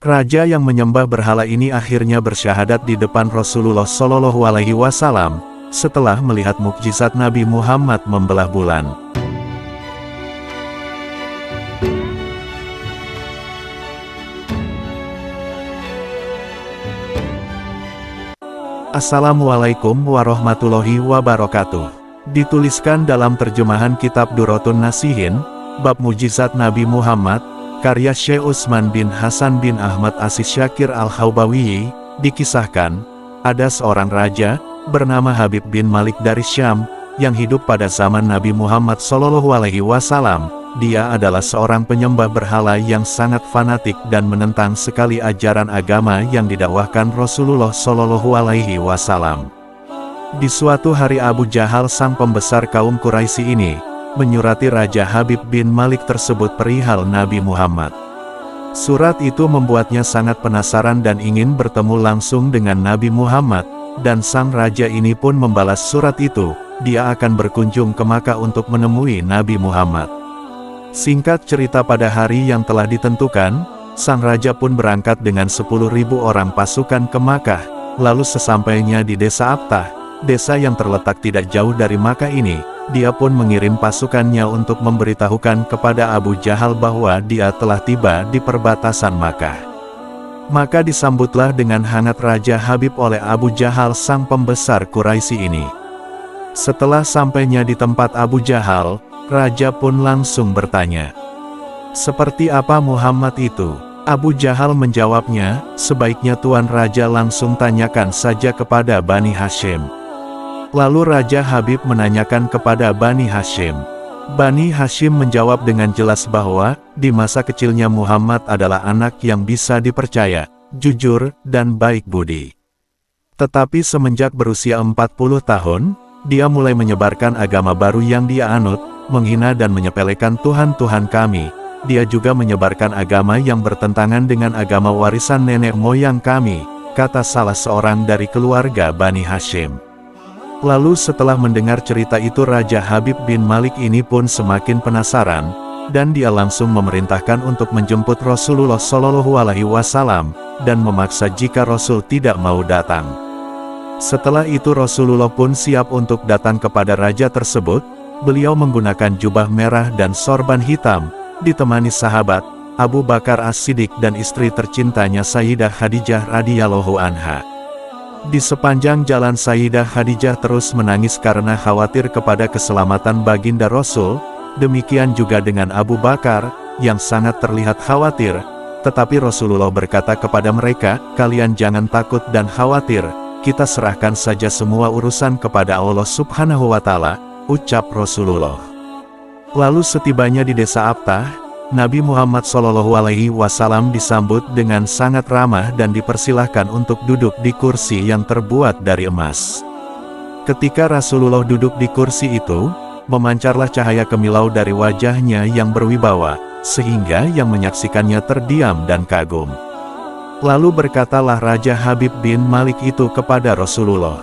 Raja yang menyembah berhala ini akhirnya bersyahadat di depan Rasulullah Shallallahu Alaihi Wasallam setelah melihat mukjizat Nabi Muhammad membelah bulan. Assalamualaikum warahmatullahi wabarakatuh. Dituliskan dalam terjemahan kitab Durratun Nasihin, bab mukjizat Nabi Muhammad, karya Syekh Utsman bin Hasan bin Ahmad As-Syakir Al-Haubawi, dikisahkan, ada seorang raja, bernama Habib bin Malik dari Syam, yang hidup pada zaman Nabi Muhammad SAW. Dia adalah seorang penyembah berhala yang sangat fanatik dan menentang sekali ajaran agama yang didakwahkan Rasulullah SAW. Di suatu hari Abu Jahal sang pembesar kaum Quraisy ini, menyurati Raja Habib bin Malik tersebut perihal Nabi Muhammad. Surat itu membuatnya sangat penasaran dan ingin bertemu langsung dengan Nabi Muhammad, dan sang raja ini pun membalas surat itu, dia akan berkunjung ke Makkah untuk menemui Nabi Muhammad. Singkat cerita, pada hari yang telah ditentukan, sang raja pun berangkat dengan 10.000 orang pasukan ke Makkah, lalu sesampainya di desa Abtah, desa yang terletak tidak jauh dari Makkah ini, dia pun mengirim pasukannya untuk memberitahukan kepada Abu Jahal bahwa dia telah tiba di perbatasan Makkah. Maka disambutlah dengan hangat Raja Habib oleh Abu Jahal sang pembesar Quraisy ini. Setelah sampainya di tempat Abu Jahal, Raja pun langsung bertanya, "Seperti apa Muhammad itu?" Abu Jahal menjawabnya, "Sebaiknya Tuan Raja langsung tanyakan saja kepada Bani Hashim." Lalu Raja Habib menanyakan kepada Bani Hashim. Bani Hashim menjawab dengan jelas bahwa, di masa kecilnya Muhammad adalah anak yang bisa dipercaya, jujur, dan baik budi. Tetapi semenjak berusia 40 tahun, dia mulai menyebarkan agama baru yang dia anut, menghina dan menyepelekan Tuhan-Tuhan kami. Dia juga menyebarkan agama yang bertentangan dengan agama warisan nenek moyang kami, kata salah seorang dari keluarga Bani Hashim. Lalu setelah mendengar cerita itu, Raja Habib bin Malik ini pun semakin penasaran, dan dia langsung memerintahkan untuk menjemput Rasulullah SAW, dan memaksa jika Rasul tidak mau datang. Setelah itu Rasulullah pun siap untuk datang kepada raja tersebut. Beliau menggunakan jubah merah dan sorban hitam, ditemani sahabat, Abu Bakar As-Siddiq dan istri tercintanya Sayyidah Khadijah radhiyallahu anha. Di sepanjang jalan Sayyidah Khadijah terus menangis karena khawatir kepada keselamatan baginda Rasul, demikian juga dengan Abu Bakar, yang sangat terlihat khawatir, tetapi Rasulullah berkata kepada mereka, "Kalian jangan takut dan khawatir, kita serahkan saja semua urusan kepada Allah Subhanahu wa Ta'ala," ucap Rasulullah. Lalu setibanya di desa Abtah, Nabi Muhammad SAW disambut dengan sangat ramah dan dipersilahkan untuk duduk di kursi yang terbuat dari emas. Ketika Rasulullah duduk di kursi itu, memancarlah cahaya kemilau dari wajahnya yang berwibawa, sehingga yang menyaksikannya terdiam dan kagum. Lalu berkatalah Raja Habib bin Malik itu kepada Rasulullah,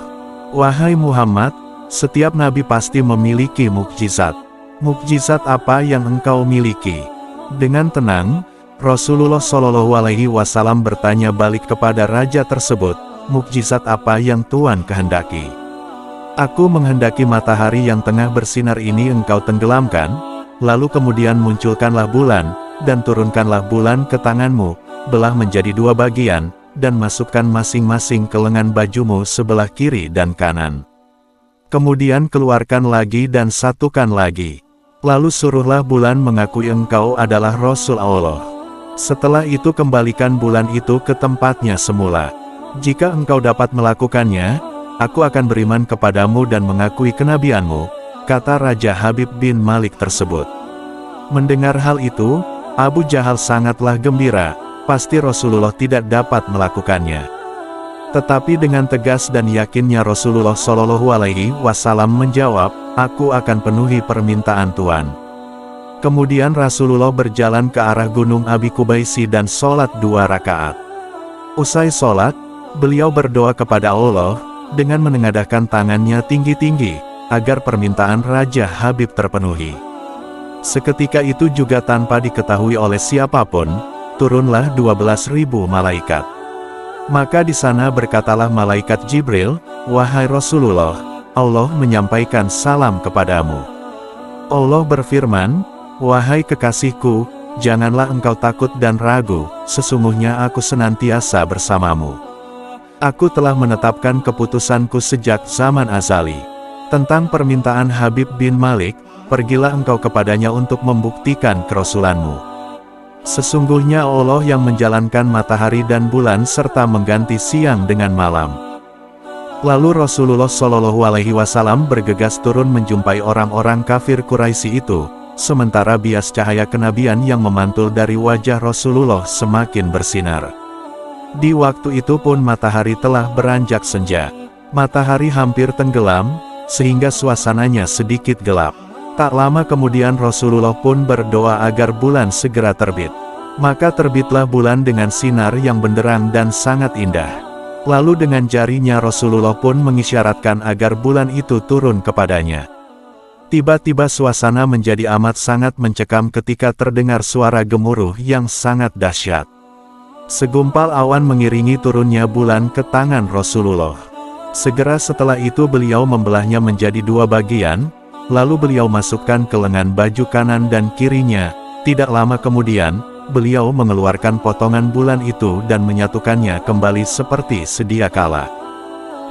"Wahai Muhammad, setiap nabi pasti memiliki mukjizat. Mukjizat apa yang engkau miliki?" Dengan tenang, Rasulullah SAW bertanya balik kepada raja tersebut, "Mukjizat apa yang Tuan kehendaki?" "Aku menghendaki matahari yang tengah bersinar ini engkau tenggelamkan, lalu kemudian munculkanlah bulan, dan turunkanlah bulan ke tanganmu, belah menjadi 2 bagian, dan masukkan masing-masing ke lengan bajumu sebelah kiri dan kanan. Kemudian keluarkan lagi dan satukan lagi. Lalu suruhlah bulan mengakui engkau adalah Rasul Allah. Setelah itu kembalikan bulan itu ke tempatnya semula. Jika engkau dapat melakukannya, aku akan beriman kepadamu dan mengakui kenabianmu," kata Raja Habib bin Malik tersebut. Mendengar hal itu, Abu Jahal sangatlah gembira, pasti Rasulullah tidak dapat melakukannya. Tetapi dengan tegas dan yakinnya Rasulullah SAW menjawab, "Aku akan penuhi permintaan Tuan." Kemudian Rasulullah berjalan ke arah Gunung Abi Kubaisi dan sholat 2 rakaat. Usai sholat, beliau berdoa kepada Allah, dengan menengadahkan tangannya tinggi-tinggi, agar permintaan Raja Habib terpenuhi. Seketika itu juga tanpa diketahui oleh siapapun, turunlah 12.000 malaikat. Maka di sana berkatalah malaikat Jibril, "Wahai Rasulullah, Allah menyampaikan salam kepadamu." Allah berfirman, "Wahai kekasihku, janganlah engkau takut dan ragu, sesungguhnya aku senantiasa bersamamu. Aku telah menetapkan keputusanku sejak zaman azali. Tentang permintaan Habib bin Malik, pergilah engkau kepadanya untuk membuktikan kerasulanmu. Sesungguhnya Allah yang menjalankan matahari dan bulan serta mengganti siang dengan malam." Lalu Rasulullah Shallallahu Alaihi Wasallam bergegas turun menjumpai orang-orang kafir Quraisy itu, sementara bias cahaya kenabian yang memantul dari wajah Rasulullah semakin bersinar. Di waktu itu pun matahari telah beranjak senja. Matahari hampir tenggelam, sehingga suasananya sedikit gelap. Tak lama kemudian Rasulullah pun berdoa agar bulan segera terbit. Maka terbitlah bulan dengan sinar yang benderang dan sangat indah. Lalu dengan jarinya Rasulullah pun mengisyaratkan agar bulan itu turun kepadanya. Tiba-tiba suasana menjadi amat sangat mencekam ketika terdengar suara gemuruh yang sangat dahsyat. Segumpal awan mengiringi turunnya bulan ke tangan Rasulullah. Segera setelah itu beliau membelahnya menjadi dua bagian, lalu beliau masukkan ke lengan baju kanan dan kirinya. Tidak lama kemudian, beliau mengeluarkan potongan bulan itu dan menyatukannya kembali seperti sedia kala.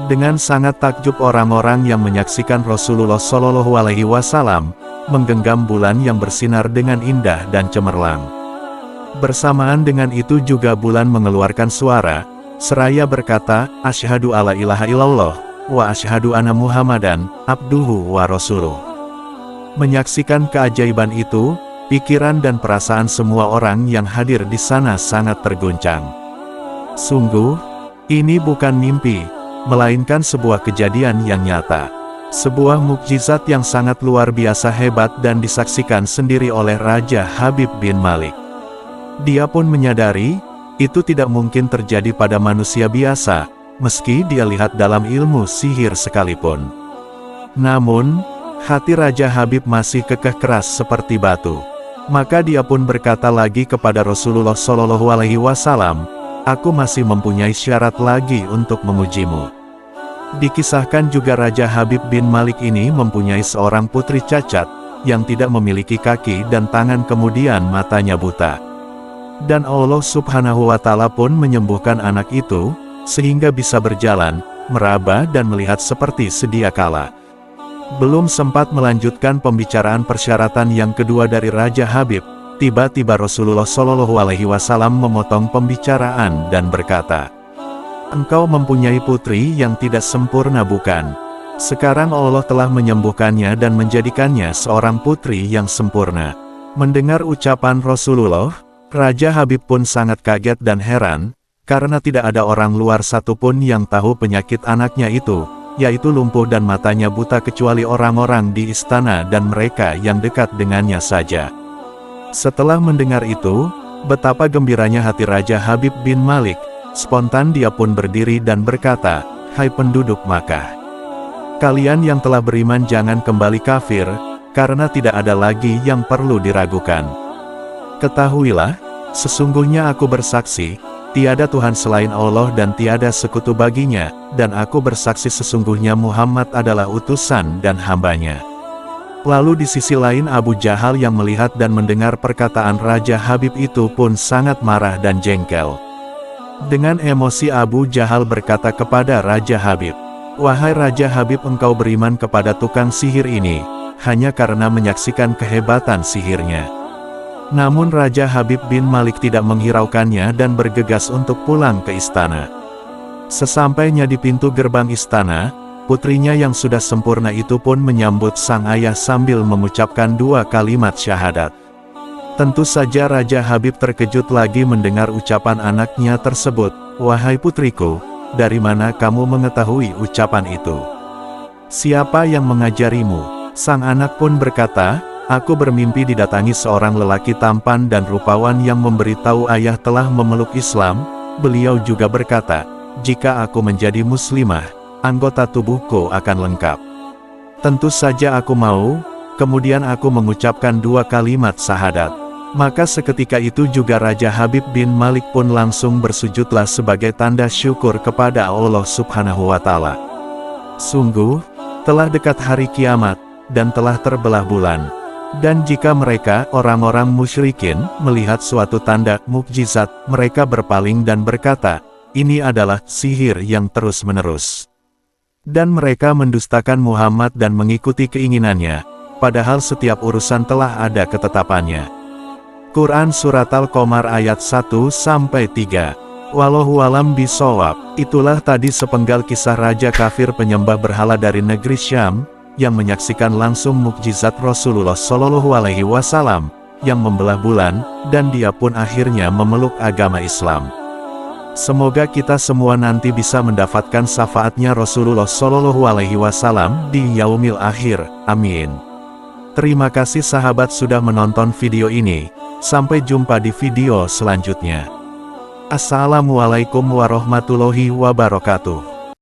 Dengan sangat takjub orang-orang yang menyaksikan Rasulullah Shallallahu Alaihi Wasallam menggenggam bulan yang bersinar dengan indah dan cemerlang. Bersamaan dengan itu juga bulan mengeluarkan suara, seraya berkata, "Asyhadu alla ilaha illallah, wa asyhadu anna Muhammadan, abduhu wa rasuluh." Menyaksikan keajaiban itu, pikiran dan perasaan semua orang yang hadir di sana sangat terguncang. Sungguh, ini bukan mimpi, melainkan sebuah kejadian yang nyata. Sebuah mukjizat yang sangat luar biasa hebat dan disaksikan sendiri oleh Raja Habib bin Malik. Dia pun menyadari, itu tidak mungkin terjadi pada manusia biasa, meski dia lihat dalam ilmu sihir sekalipun. Namun, hati Raja Habib masih kekeh keras seperti batu. Maka dia pun berkata lagi kepada Rasulullah Shallallahu Alaihi Wasallam, "Aku masih mempunyai syarat lagi untuk mengujimu." Dikisahkan juga Raja Habib bin Malik ini mempunyai seorang putri cacat, yang tidak memiliki kaki dan tangan kemudian matanya buta. Dan Allah Subhanahu wa Ta'ala pun menyembuhkan anak itu, sehingga bisa berjalan, meraba dan melihat seperti sedia kala. Belum sempat melanjutkan pembicaraan persyaratan yang kedua dari Raja Habib, tiba-tiba Rasulullah Shallallahu Alaihi Wasallam memotong pembicaraan dan berkata, "Engkau mempunyai putri yang tidak sempurna bukan? Sekarang Allah telah menyembuhkannya dan menjadikannya seorang putri yang sempurna." Mendengar ucapan Rasulullah, Raja Habib pun sangat kaget dan heran, karena tidak ada orang luar satupun yang tahu penyakit anaknya itu, yaitu lumpuh dan matanya buta kecuali orang-orang di istana dan mereka yang dekat dengannya saja. Setelah mendengar itu, betapa gembiranya hati Raja Habib bin Malik, spontan dia pun berdiri dan berkata, "Hai penduduk Makkah, kalian yang telah beriman jangan kembali kafir, karena tidak ada lagi yang perlu diragukan. Ketahuilah, sesungguhnya aku bersaksi, tiada Tuhan selain Allah dan tiada sekutu baginya, dan aku bersaksi sesungguhnya Muhammad adalah utusan dan hambanya." Lalu di sisi lain Abu Jahal yang melihat dan mendengar perkataan Raja Habib itu pun sangat marah dan jengkel. Dengan emosi Abu Jahal berkata kepada Raja Habib, "Wahai Raja Habib, engkau beriman kepada tukang sihir ini, hanya karena menyaksikan kehebatan sihirnya." Namun Raja Habib bin Malik tidak menghiraukannya dan bergegas untuk pulang ke istana. Sesampainya di pintu gerbang istana, putrinya yang sudah sempurna itu pun menyambut sang ayah sambil mengucapkan dua kalimat syahadat. Tentu saja Raja Habib terkejut lagi mendengar ucapan anaknya tersebut, "Wahai putriku, dari mana kamu mengetahui ucapan itu? Siapa yang mengajarimu?" Sang anak pun berkata, "Aku bermimpi didatangi seorang lelaki tampan dan rupawan yang memberitahu ayah telah memeluk Islam. Beliau juga berkata, jika aku menjadi muslimah, anggota tubuhku akan lengkap. Tentu saja aku mau, kemudian aku mengucapkan dua kalimat syahadat. Maka seketika itu juga Raja Habib bin Malik pun langsung bersujudlah sebagai tanda syukur kepada Allah Subhanahu wa Ta'ala. Sungguh, telah dekat hari kiamat, dan telah terbelah bulan. Dan jika mereka, orang-orang musyrikin, melihat suatu tanda mukjizat, mereka berpaling dan berkata, ini adalah sihir yang terus-menerus. Dan mereka mendustakan Muhammad dan mengikuti keinginannya, padahal setiap urusan telah ada ketetapannya. Quran Surat Al-Qamar ayat 1-3. Wallahualam bisawab. Itulah tadi sepenggal kisah raja kafir penyembah berhala dari negeri Syam, yang menyaksikan langsung mukjizat Rasulullah Shallallahu Alaihi Wasallam, yang membelah bulan, dan dia pun akhirnya memeluk agama Islam. Semoga kita semua nanti bisa mendapatkan syafaatnya Rasulullah Shallallahu Alaihi Wasallam di yaumil akhir. Amin. Terima kasih sahabat sudah menonton video ini. Sampai jumpa di video selanjutnya. Assalamualaikum warahmatullahi wabarakatuh.